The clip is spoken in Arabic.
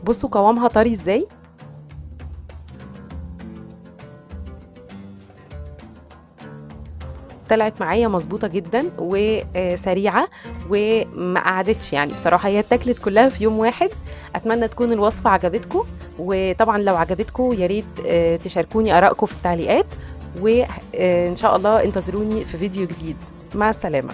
بصوا قوامها طري ازاي. طلعت معايا مظبوطه جدا وسريعه وما قعدتش، يعني بصراحه هي اتاكلت كلها في يوم واحد. اتمنى تكون الوصفه عجبتكم، وطبعا لو عجبتكم يا ريت تشاركوني ارائكم في التعليقات، وان شاء الله انتظروني في فيديو جديد. مع السلامه.